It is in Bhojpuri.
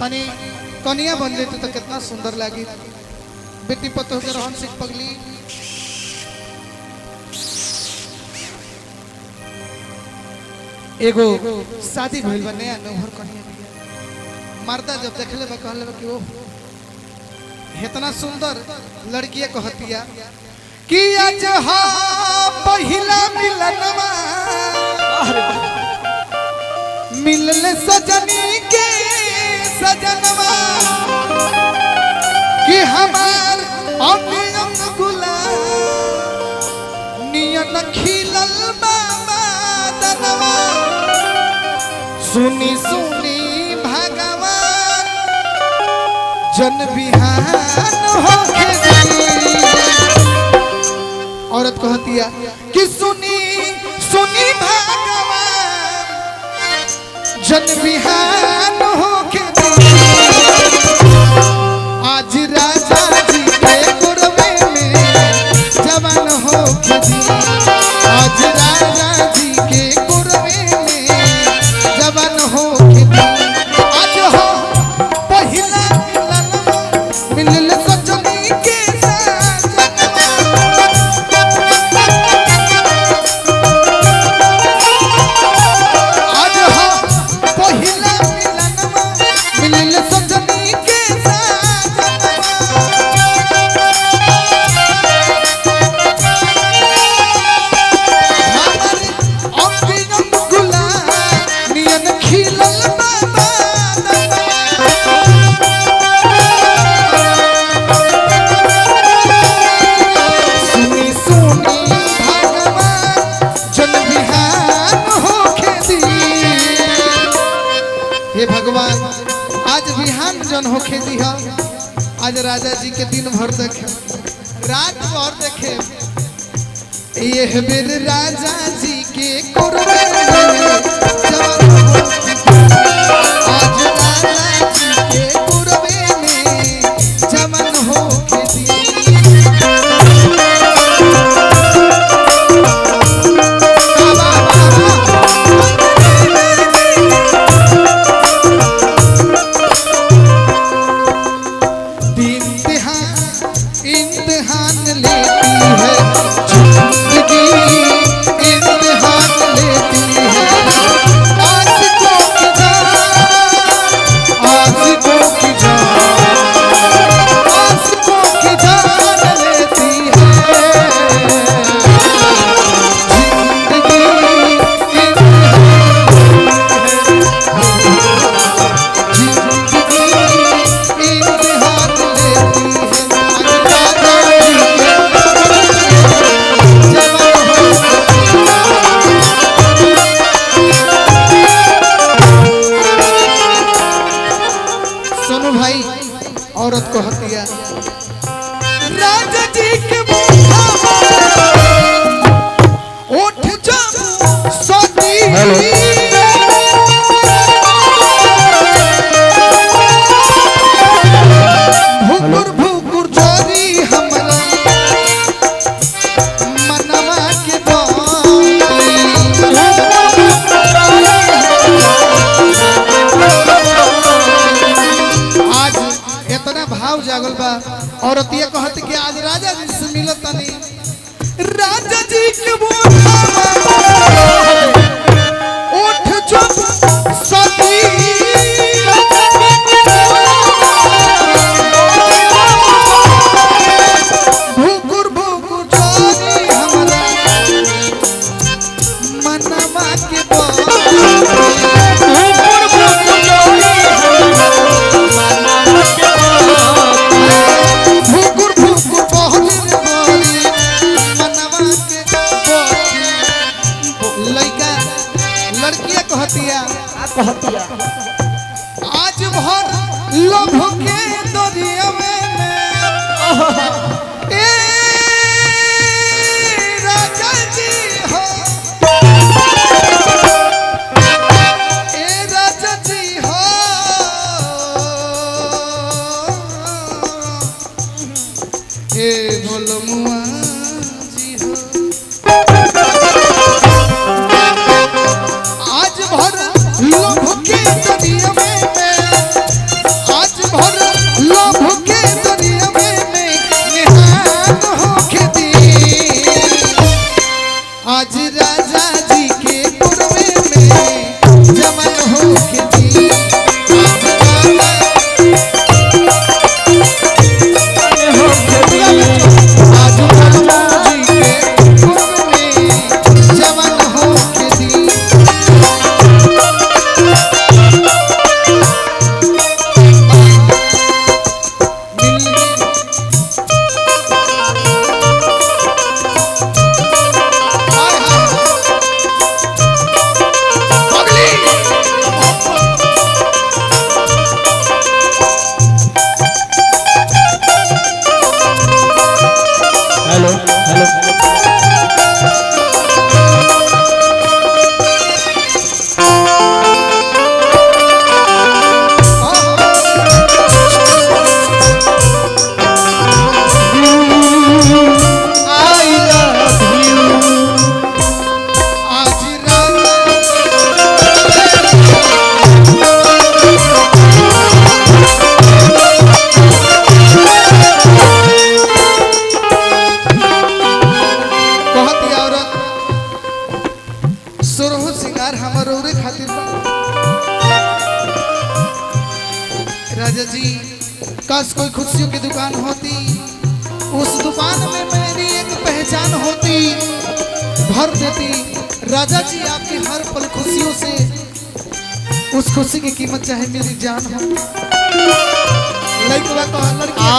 तनी कनिया बन जेती तो कितना सुंदर लगी। बेटी पतो के रहन सिख पगली एगो शादी भइल बा नया नौहर कनिया मर्दा जब देखले बा कहले कि ओ इतना सुंदर लड़की कहतिया कि आज हा पहिला मिलनवा मिलले सजनी के सजनवा कि हमार अंग गुलाब नियन खिलल बाबा दनवा सुनी सुनी भगवान जन बिहान होके औरत कहतिया कि सुनी सुनी भगवान जन बिहान होके आज राजा जी के कुरबे में जवान होके आज राजा जी के कुरबे में जवान होके आज हो पहिला मिलल सजनी के आज हो पहिला मिलल सजनी के भगवान आज बिहान जन होके दिया आज राजा जी के दिन भर देखे रात भर देखे ये बेर राजा जी के कुरबे आज राजा जी के कुरबे में जमन होके औरत को हतिया राजा जी के उठ जा सती भुकुर भुकुर जोरी हमरा मनवा के भाव जागल बा औरत ये कहत कि आज राजा जी से मिलत नहीं राजा जी के उठ जो सती भुकुर भुकुर जोरी हमरा मनवा के आज भर लोभ के दरिया में ए राजा जी हो ए राजा जी हो ए भोलमुआ जी हो आज भर लोभ के दरिया में राजा जी काश कोई खुशियों की दुकान होती, उस दुकान में मेरी एक पहचान होती, भर देती। राजा जी आपकी हर पल खुशियों से, उस खुशी की कीमत चाहे मेरी जान हो। लड़का लड़की